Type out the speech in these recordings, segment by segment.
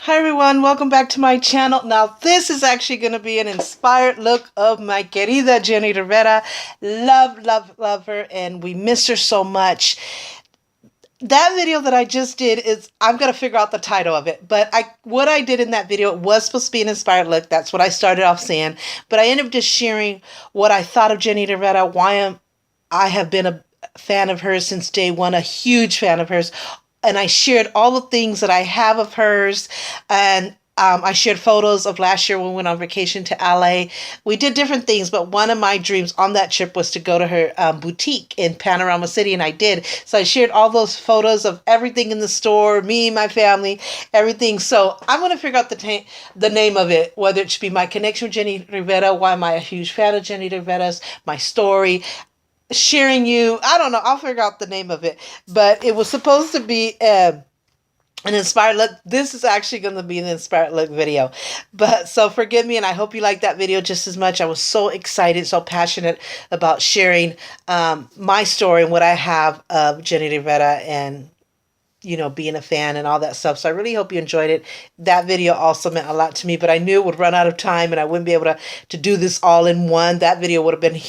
Hi everyone, welcome back to my channel. Now this is actually going to be an inspired look of my querida Jenni Rivera. Love, love, love her, and we miss her so much. That video that I just did is, I'm going to figure out the title of it, but what I did in that video was supposed to be an inspired look. That's what I started off saying, but I ended up just sharing what I thought of Jenni Rivera, why I have been a fan of hers since day one, a huge fan of hers. And I shared all the things that I have of hers. And I shared photos of last year when we went on vacation to LA. We did different things, but one of my dreams on that trip was to go to her boutique in Panorama City, and I did. So I shared all those photos of everything in the store, me, my family, everything. So I'm going to figure out the name of it, whether it should be My Connection with Jenni Rivera, why am I a huge fan of Jenni Rivera's, my story, sharing you. I don't know. I'll figure out the name of it. But it was supposed to be an inspired look. This is actually going to be an inspired look video. But so forgive me, and I hope you like that video just as much. I was so excited, so passionate about sharing my story and what I have of Jenni Rivera and being a fan and all that stuff. So I really hope you enjoyed it. That video also meant a lot to me, but I knew it would run out of time and I wouldn't be able to do this all in one. That video would have been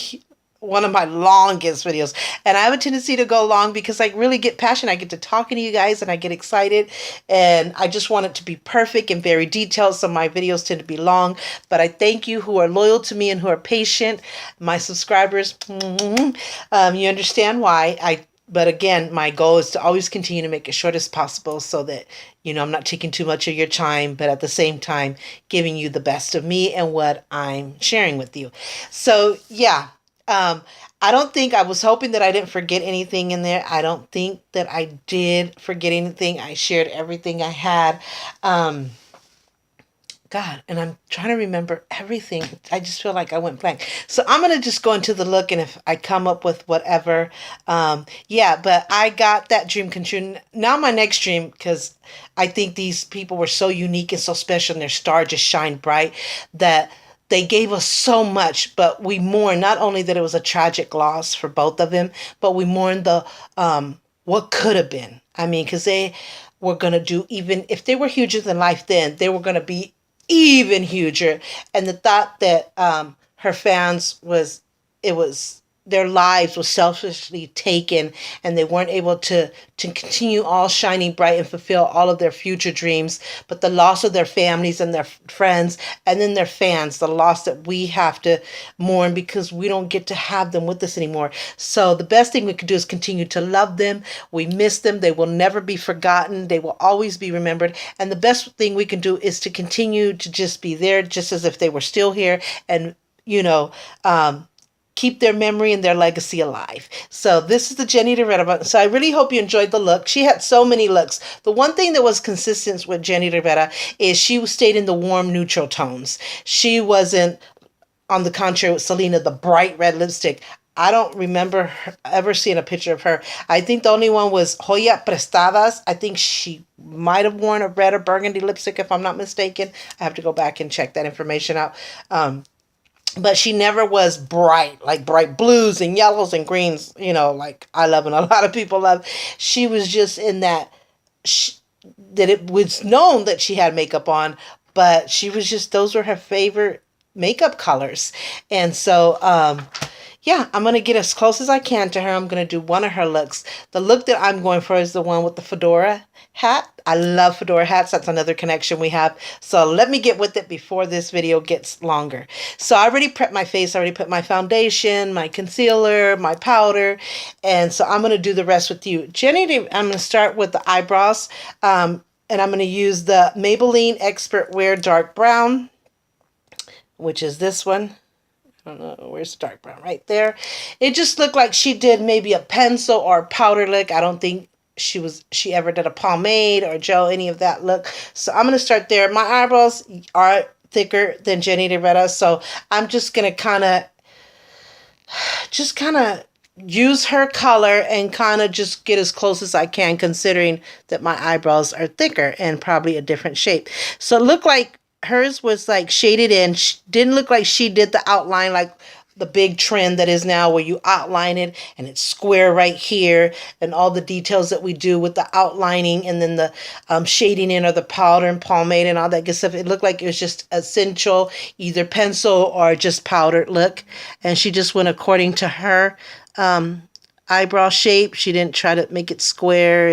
one of my longest videos, and I have a tendency to go long because I really get passionate. I get to talking to you guys and I get excited, and I just want it to be perfect and very detailed, so my videos tend to be long. But I thank you who are loyal to me and who are patient, my subscribers. You understand why. But again, my goal is to always continue to make it short as possible so that, I'm not taking too much of your time, but at the same time, giving you the best of me and what I'm sharing with you. So yeah, I don't think, I was hoping that I didn't forget anything in there. I don't think that I did forget anything. I shared everything I had. God, and I'm trying to remember everything. I just feel like I went blank. So I'm going to just go into the look, and if I come up with whatever, yeah, but I got that dream come true. Now my next dream, because I think these people were so unique and so special, and their star just shined bright, that they gave us so much, but we mourn not only that it was a tragic loss for both of them, but we mourn the what could have been. I mean, because they were going to do, even if they were huger than life then, they were going to be even huger. And the thought that her fans it was their lives was selfishly taken, and they weren't able to continue all shining bright and fulfill all of their future dreams, but the loss of their families and their friends, and then their fans, the loss that we have to mourn because we don't get to have them with us anymore. So the best thing we could do is continue to love them. We miss them. They will never be forgotten. They will always be remembered. And the best thing we can do is to continue to just be there, just as if they were still here, and keep their memory and their legacy alive. So this is the Jenni Rivera. So I really hope you enjoyed the look. She had so many looks. The one thing that was consistent with Jenni Rivera is she stayed in the warm neutral tones. She wasn't, on the contrary with Selena, the bright red lipstick. I don't remember ever seeing a picture of her. I think the only one was Joya Prestadas. I think she might have worn a red or burgundy lipstick, if I'm not mistaken. I have to go back and check that information out. But she never was bright, like bright blues and yellows and greens, like I love and a lot of people love. She was just in that, that it was known that she had makeup on, but she was just, those were her favorite makeup colors. And so, yeah, I'm going to get as close as I can to her. I'm going to do one of her looks. The look that I'm going for is the one with the fedora hat. I love fedora hats. That's another connection we have. So let me get with it before this video gets longer. So I already prepped my face. I already put my foundation, my concealer, my powder. And so I'm going to do the rest with you. Jenni, I'm going to start with the eyebrows. And I'm going to use the Maybelline Expert Wear Dark Brown, which is this one. I don't know, where's the dark brown? Right there. It just looked like she did maybe a pencil or a powder look. I don't think she ever did a pomade or gel, any of that look. So I'm going to start there. My eyebrows are thicker than Jenni Rivera, so I'm just going to kind of use her color and kind of just get as close as I can, considering that my eyebrows are thicker and probably a different shape. So it looked like hers was like shaded in. Didn't look like she did the outline like the big trend that is now where you outline it and it's square right here, and all the details that we do with the outlining and then the shading in of the powder and pomade and all that good stuff. It looked like it was just essential, either pencil or just powdered look. And she just went according to her eyebrow shape. She didn't try to make it square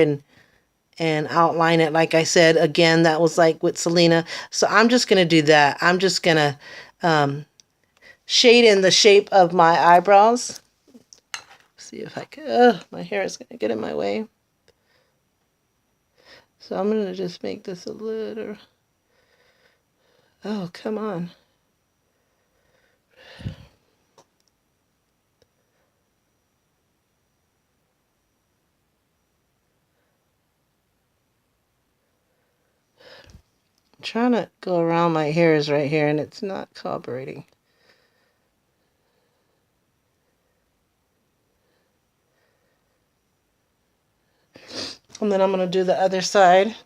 and outline it. Like I said, again, that was like with Selena. So I'm just going to do that. I'm just going to shade in the shape of my eyebrows. See if I can. My hair is going to get in my way. So I'm going to just make this a little. Oh, come on. I'm trying to go around my hairs right here and it's not cooperating. And then I'm going to do the other side.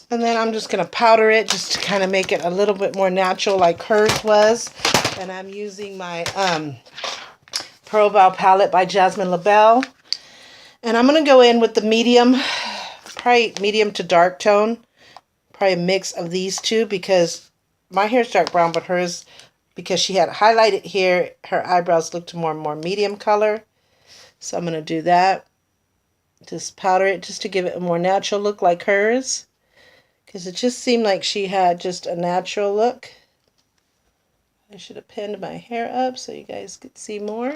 And then I'm just going to powder it just to kind of make it a little bit more natural like hers was. And I'm using my Pearl Bow palette by Jasmine LaBelle. And I'm going to go in with the medium, probably medium to dark tone. Probably a mix of these two because my hair's dark brown, but hers, because she had highlighted here, her eyebrows looked more and more medium color. So I'm going to do that. Just powder it just to give it a more natural look like hers. Because it just seemed like she had just a natural look. I should have pinned my hair up so you guys could see more.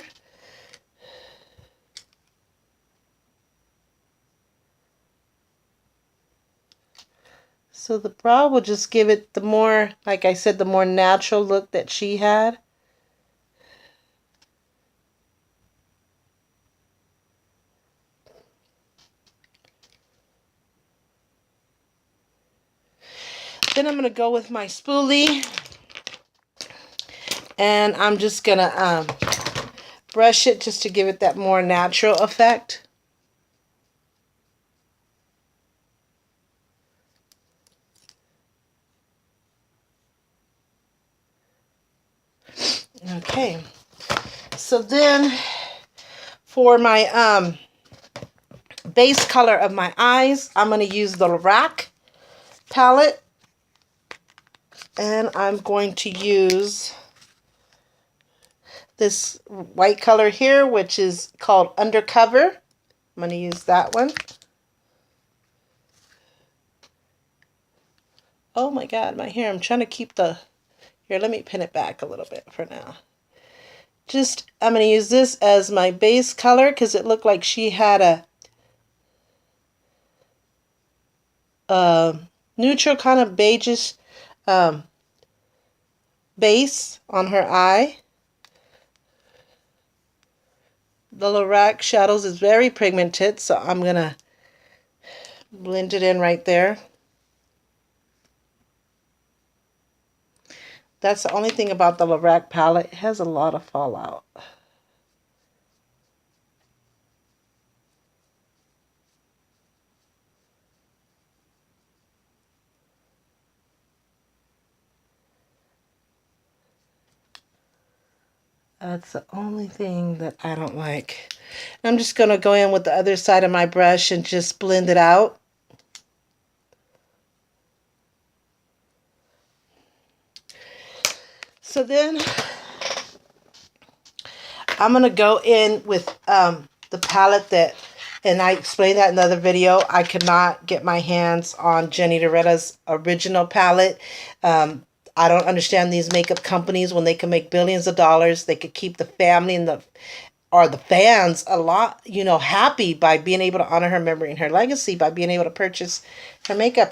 So the brow will just give it the more, like I said, the more natural look that she had. Then I'm going to go with my spoolie. And I'm just going to brush it just to give it that more natural effect. Okay. So then for my base color of my eyes, I'm going to use the Rivera palette. And I'm going to use this white color here, which is called Undercover. I'm going to use that one. Oh my God, my hair. I'm trying to keep the... Here, let me pin it back a little bit for now. I'm going to use this as my base color because it looked like she had a neutral kind of beigeish base on her eye. The Lorac Shadows is very pigmented, so I'm going to blend it in right there. That's the only thing about the Lorac palette. It has a lot of fallout. That's the only thing that I don't like. I'm just going to go in with the other side of my brush and just blend it out. So then I'm going to go in with the palette that, and I explained that in another video, I could not get my hands on Jenni Rivera's original palette. I don't understand these makeup companies when they can make billions of dollars. They could keep the family and or the fans a lot, you know, happy by being able to honor her memory and her legacy by being able to purchase her makeup.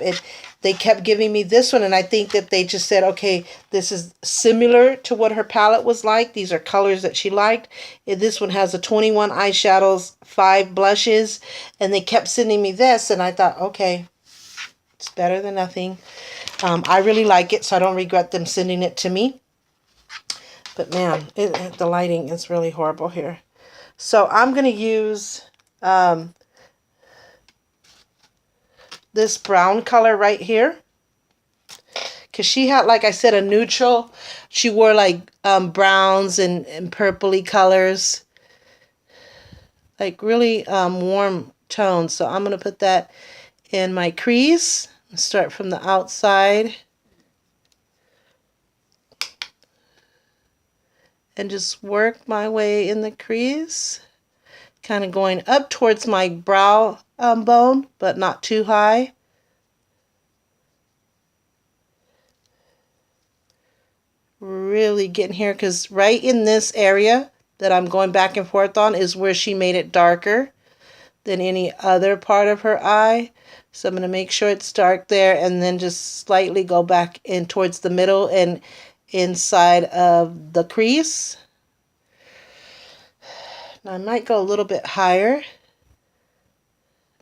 They kept giving me this one, and I think that they just said, okay, this is similar to what her palette was like. These are colors that she liked. And this one has a 21 eyeshadows, 5 blushes, and they kept sending me this, and I thought, okay, it's better than nothing. I really like it, so I don't regret them sending it to me. But man, the lighting is really horrible here. So I'm going to use this brown color right here. Because she had, like I said, a neutral. She wore like browns and purpley colors. Like really warm tones. So I'm going to put that in my crease. Start from the outside. And just work my way in the crease. Kind of going up towards my brow bone, but not too high. Really getting here, because right in this area that I'm going back and forth on is where she made it darker than any other part of her eye. So I'm going to make sure it's dark there, and then just slightly go back in towards the middle and inside of the crease. Now I might go a little bit higher,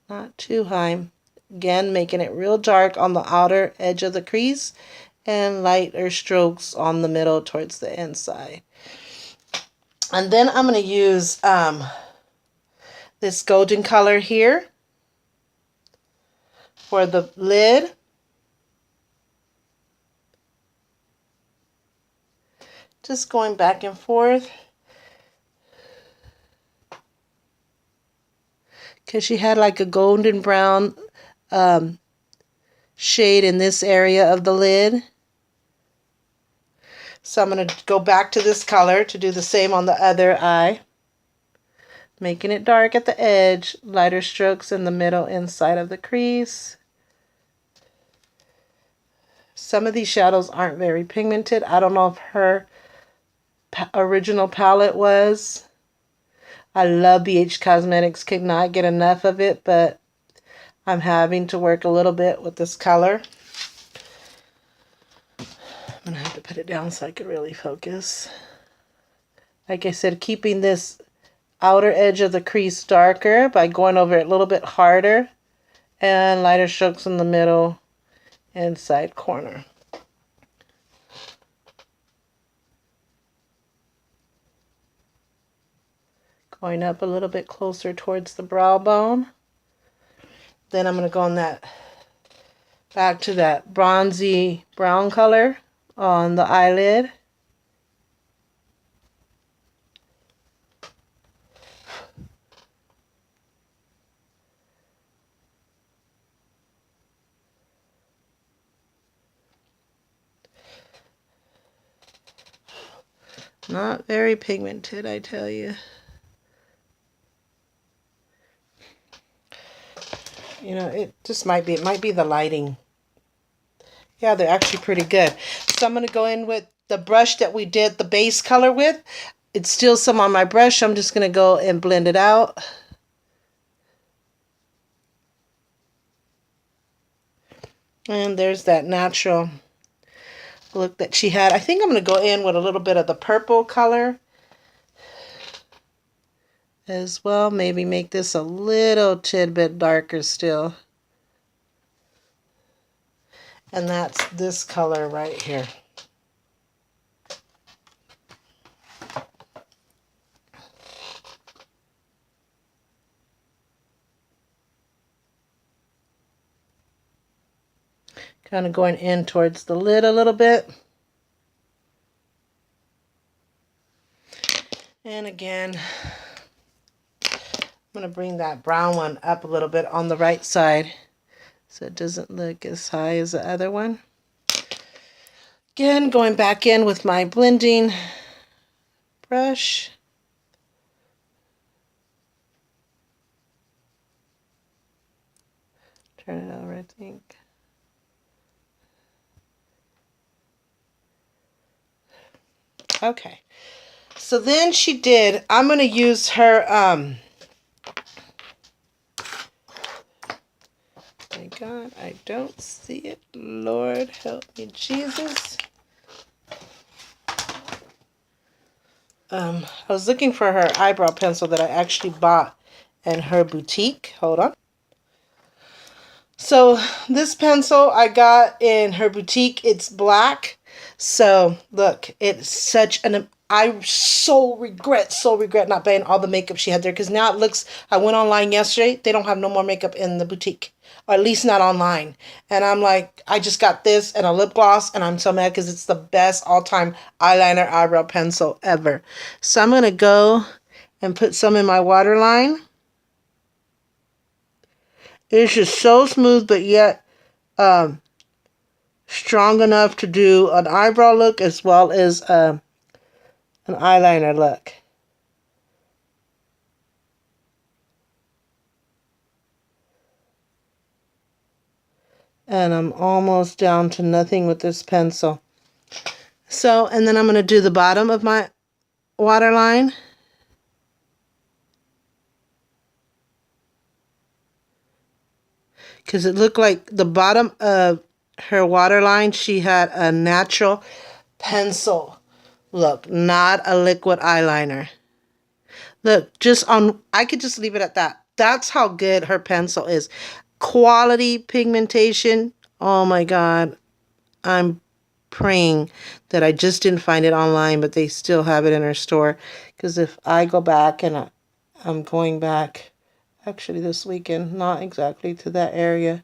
not too high. Again, making it real dark on the outer edge of the crease and lighter strokes on the middle towards the inside. And then I'm going to use this golden color here for the lid. Just going back and forth. Because she had like a golden brown shade in this area of the lid. So I'm going to go back to this color to do the same on the other eye. Making it dark at the edge, lighter strokes in the middle inside of the crease. Some of these shadows aren't very pigmented. I don't know if her original palette was. I love BH Cosmetics, could not get enough of it, but I'm having to work a little bit with this color. I'm going to have to put it down so I can really focus. Like I said, keeping this outer edge of the crease darker by going over it a little bit harder, and lighter strokes in the middle inside corner. Going up a little bit closer towards the brow bone. Then I'm going to go on that, back to that bronzy brown color on the eyelid. Not very pigmented, I tell you. You know, it just might be, it might be the lighting. Yeah, they're actually pretty good. So I'm going to go in with the brush that we did the base color with. It's still some on my brush. I'm just going to go and blend it out. And there's that natural look that she had. I think I'm going to go in with a little bit of the purple color as well. Maybe make this a little tidbit darker still. And that's this color right here. Kind of going in towards the lid a little bit. And again, I'm going to bring that brown one up a little bit on the right side so it doesn't look as high as the other one. Again, going back in with my blending brush. Turn it over, I think. Okay. So then she did, I'm going to use her, my God, I don't see it. Lord help me, Jesus. I was looking for her eyebrow pencil that I actually bought in her boutique. Hold on. So this pencil I got in her boutique. It's black. So look, it's such an, I so regret not buying all the makeup she had there, because now it looks, I went online yesterday, they don't have no more makeup in the boutique, or at least not online. And I'm like, I just got this and a lip gloss, and I'm so mad because it's the best all-time eyeliner eyebrow pencil ever. So I'm going to go and put some in my waterline. It's just so smooth, but yet strong enough to do an eyebrow look as well as an eyeliner look. And I'm almost down to nothing with this pencil. So, and then I'm going to do the bottom of my waterline. Because it looked like the bottom of her waterline, she had a natural pencil look, not a liquid eyeliner. Look, just on, I could just leave it at that. That's how good her pencil is. Quality pigmentation. Oh my God. I'm praying that I just didn't find it online, but they still have it in her store. Because if I go back, and I'm going back actually this weekend, not exactly to that area.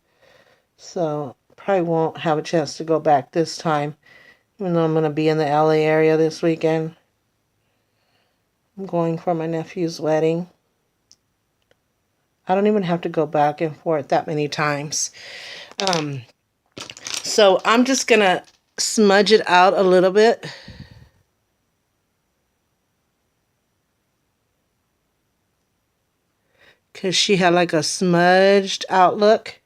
So probably won't have a chance to go back this time, even though I'm going to be in the LA area this weekend. I'm going for my nephew's wedding. I don't even have to go back and forth that many times. So I'm just going to smudge it out a little bit. Because she had like a smudged out look.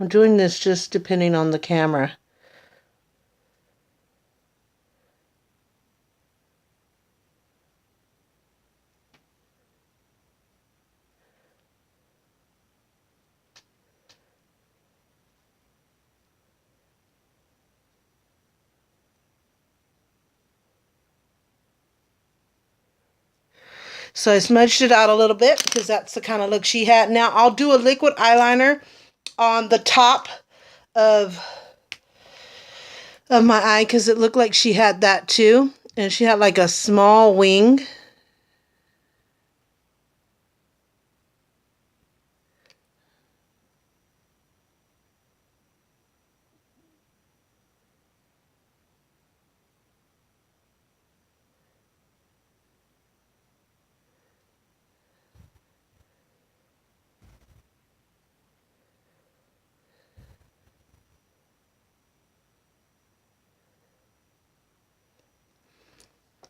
I'm doing this just depending on the camera. So I smudged it out a little bit because that's the kind of look she had. Now I'll do a liquid eyeliner on the top of my eye because it looked like she had that too. And she had like a small wing.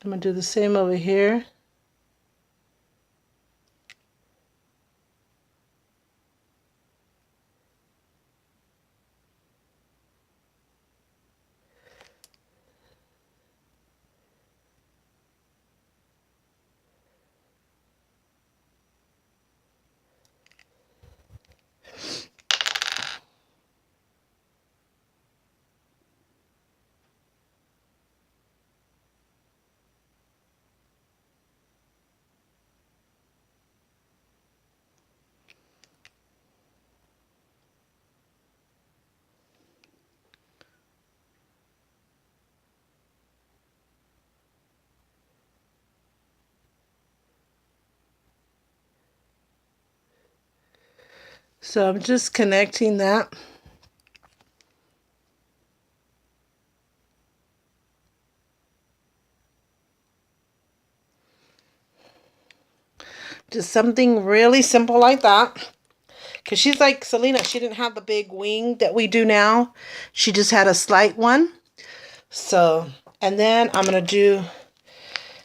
I'm going to do the same over here. So I'm just connecting that. Just something really simple like that. Because she's like Selena, she didn't have the big wing that we do now. She just had a slight one. So, and then I'm going to do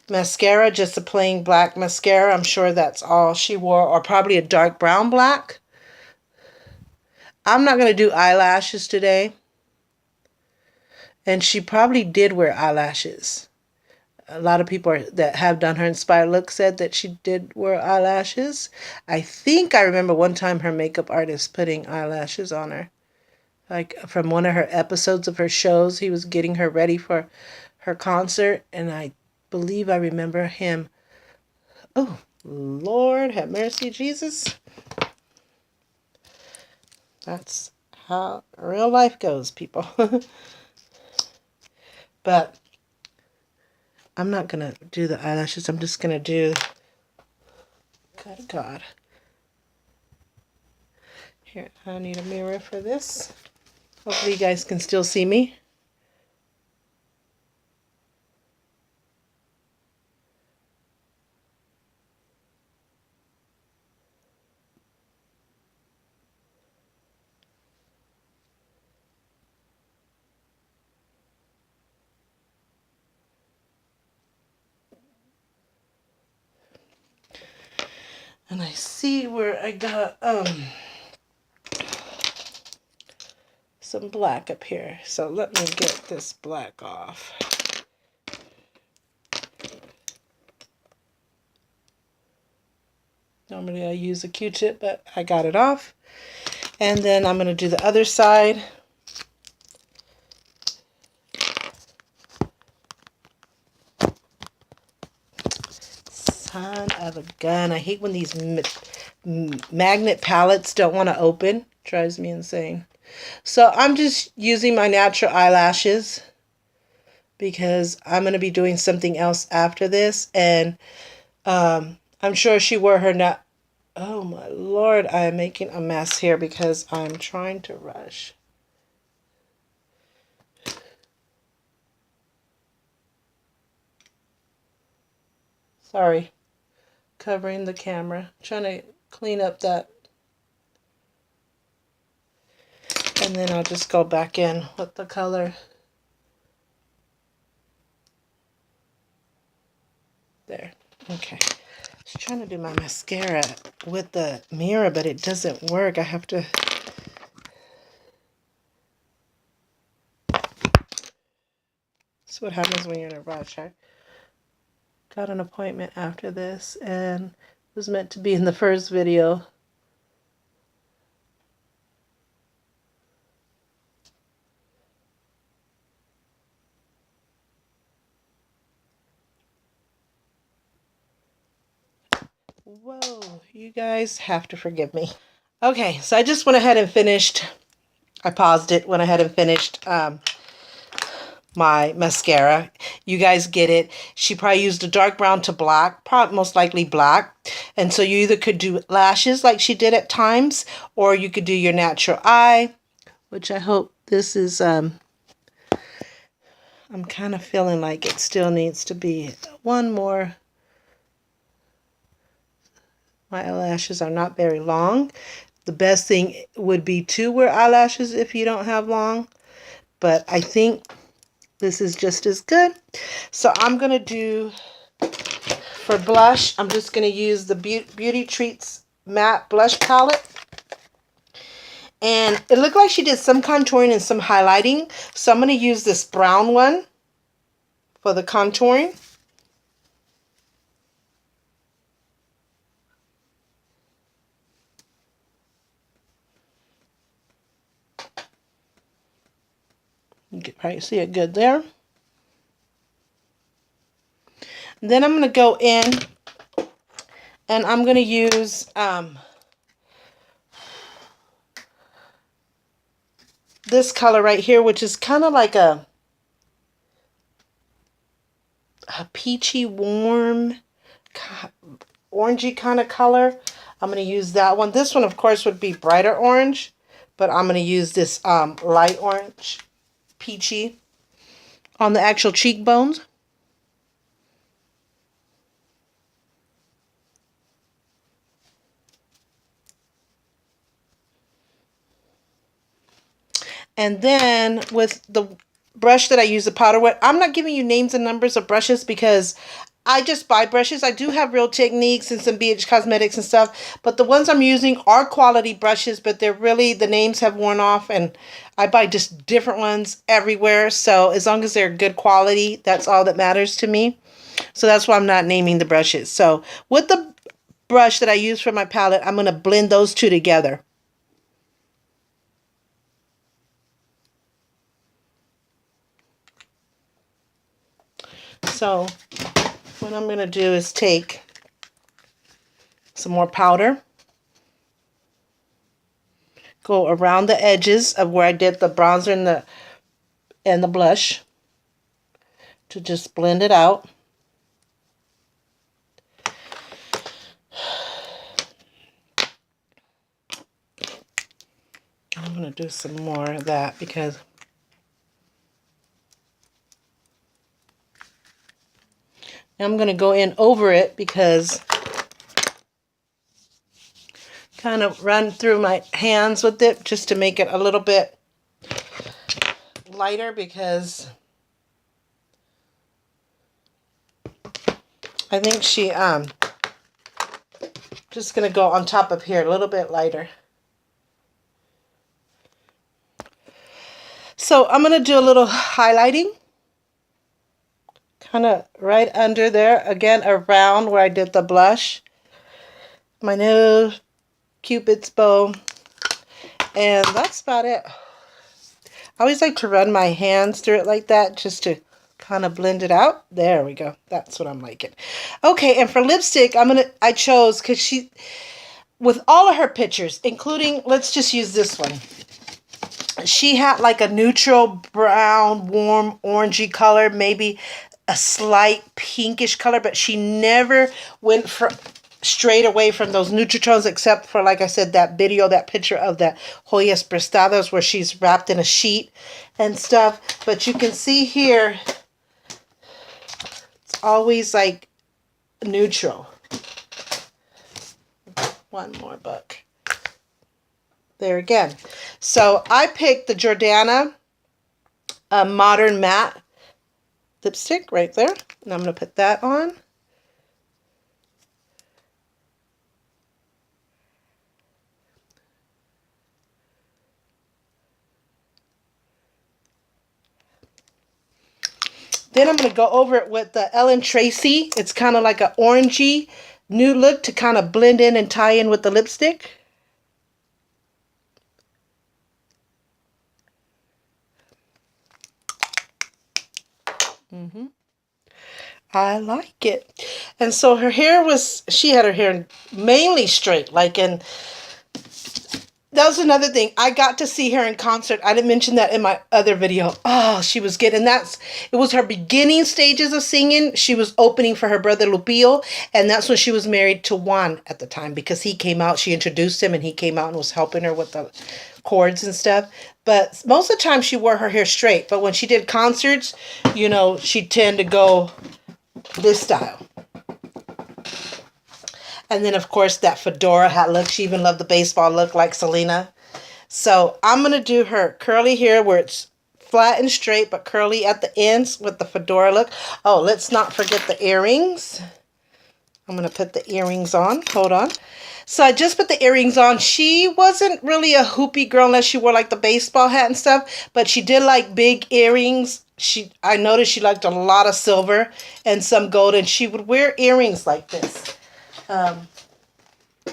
mascara, just a plain black mascara. I'm sure that's all she wore, or probably a dark brown black. I'm not going to do eyelashes today. And she probably did wear eyelashes. A lot of people that have done her Inspired Look said that she did wear eyelashes. I think I remember one time her makeup artist putting eyelashes on her. Like from one of her episodes of her shows, he was getting her ready for her concert. And I believe I remember him. Oh, Lord, have mercy, Jesus. That's how real life goes, people. But I'm not going to do the eyelashes. I'm just going to do... Good God. Here, I need a mirror for this. Hopefully you guys can still see me. And I see where I got some black up here. So let me get this black off. Normally I use a Q-tip, but I got it off. And then I'm going to do the other side. Son of a gun. I hate when these magnet palettes don't want to open. Drives me insane. So I'm just using my natural eyelashes because I'm going to be doing something else after this. And I'm sure she wore her Oh my Lord, I am making a mess here because I'm trying to rush. Sorry, covering the camera. Trying to clean up that. And then I'll just go back in with the color. There. Okay. I was trying to do my mascara with the mirror, but it doesn't work. I have to... That's what happens when you're in a rush. I got an appointment after this and it was meant to be in the first video. Whoa, you guys have to forgive me. Okay, so I just went ahead and finished. I paused it, went ahead and finished my mascara. You guys get it. She probably used a dark brown to black, probably most likely black. And so you either could do lashes like she did at times, or you could do your natural eye, which I hope this is, I'm kind of feeling like it still needs to be one more. My eyelashes are not very long. The best thing would be to wear eyelashes if you don't have long, but I think this is just as good. So I'm going to do, for blush, I'm just going to use the Beauty Treats Matte Blush Palette. And it looked like she did some contouring and some highlighting. So I'm going to use this brown one for the contouring. You can probably see it good there. And then I'm going to go in and I'm going to use this color right here, which is kind of like a peachy, warm, orangey kind of color. I'm going to use that one. This one, of course, would be brighter orange, but I'm going to use this light orange, peachy, on the actual cheekbones. And then with the brush that I use, the powder wet, I'm not giving you names and numbers of brushes because I just buy brushes. I do have Real Techniques and some BH Cosmetics and stuff, but the ones I'm using are quality brushes, but they're really, the names have worn off, and I buy just different ones everywhere. So as long as they're good quality, that's all that matters to me. So that's why I'm not naming the brushes. So with the brush that I use for my palette, I'm going to blend those two together. So what I'm going to do is take some more powder, go around the edges of where I did the bronzer and the blush to just blend it out. I'm going to do some more of that because I'm going to go in over it because kind of run through my hands with it just to make it a little bit lighter, because I think she just going to go on top of here a little bit lighter. So I'm going to do a little highlighting, kind of right under there, again around where I did the blush, my nose, Cupid's bow, and that's about it. I always like to run my hands through it like that just to kind of blend it out. There we go. That's what I'm liking. Okay, and for lipstick, I chose, because she, with all of her pictures, including, let's just use this one, she had like a neutral brown, warm, orangey color, maybe a slight pinkish color, but she never went straight away from those neutral tones, except for, like I said, that video, that picture of that Joyas Prestadas where she's wrapped in a sheet and stuff. But you can see here, it's always like neutral. One more buck. There again. So I picked the Jordana Modern Matte lipstick right there. And I'm going to put that on. Then I'm going to go over it with the Ellen Tracy. It's kind of like an orangey nude look to kind of blend in and tie in with the lipstick. I like it. And so her hair was, she had her hair mainly straight, like in, that was another thing. I got to see her in concert. I didn't mention that in my other video. Oh, she was good. And it was her beginning stages of singing. She was opening for her brother Lupillo. And that's when she was married to Juan at the time, because he came out, she introduced him and he came out and was helping her with the chords and stuff. But most of the time she wore her hair straight. But when she did concerts, you know, she'd tend to go this style. And then, of course, that fedora hat look. She even loved the baseball look like Selena. So I'm going to do her curly hair where it's flat and straight, but curly at the ends with the fedora look. Oh, let's not forget the earrings. I'm going to put the earrings on. Hold on. So I just put the earrings on. She wasn't really a hoopy girl unless she wore like the baseball hat and stuff, but she did like big earrings. I noticed she liked a lot of silver and some gold, and she would wear earrings like this.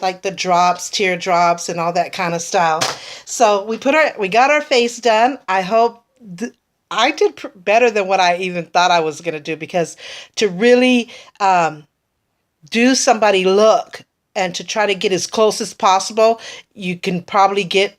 Like the drops, teardrops, and all that kind of style. So we got our face done. I hope I did better than what I even thought I was going to do, because to really do somebody look and to try to get as close as possible, you can probably get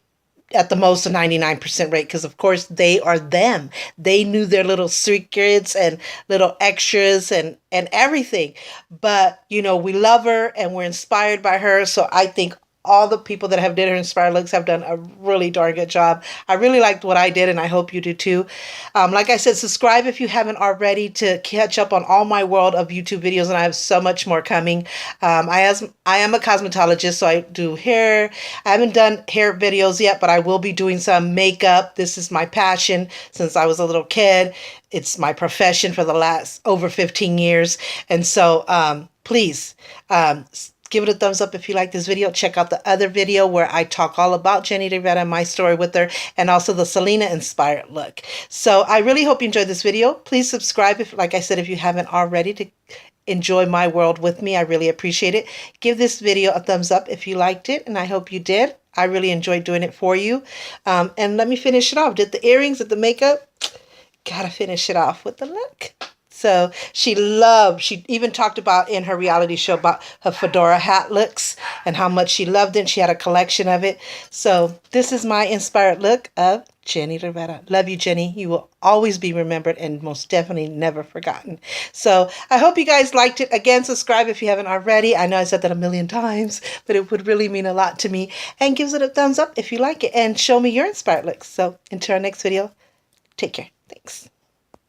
at the most a 99% rate, because of course they are them. They knew their little secrets and little extras and everything. But you know, we love her and we're inspired by her. So I think all the people that have did her inspired looks have done a really darn good job. I really liked what I did, and I hope you do too. Like I said, subscribe if you haven't already to catch up on all my world of YouTube videos, and I have so much more coming. I am a cosmetologist, so I do hair. I haven't done hair videos yet, but I will be doing some makeup. This is my passion since I was a little kid. It's my profession for the last over 15 years. And so please give it a thumbs up if you like this video. Check out the other video where I talk all about Jenni Rivera and my story with her, and also the Selena inspired look. So I really hope you enjoyed this video. Please subscribe, if, like I said, if you haven't already, to enjoy my world with me. I really appreciate it. Give this video a thumbs up if you liked it, and I hope you did. I really enjoyed doing it for you. And let me finish it off. Did the earrings, did the makeup. Gotta finish it off with the look. So she even talked about in her reality show about her fedora hat looks and how much she loved it. She had a collection of it. So this is my inspired look of Jenni Rivera. Love you, Jenni. You will always be remembered and most definitely never forgotten. So I hope you guys liked it. Again, subscribe if you haven't already. I know I said that a million times, but it would really mean a lot to me. And give it a thumbs up if you like it. And show me your inspired looks. So until our next video, take care. Thanks.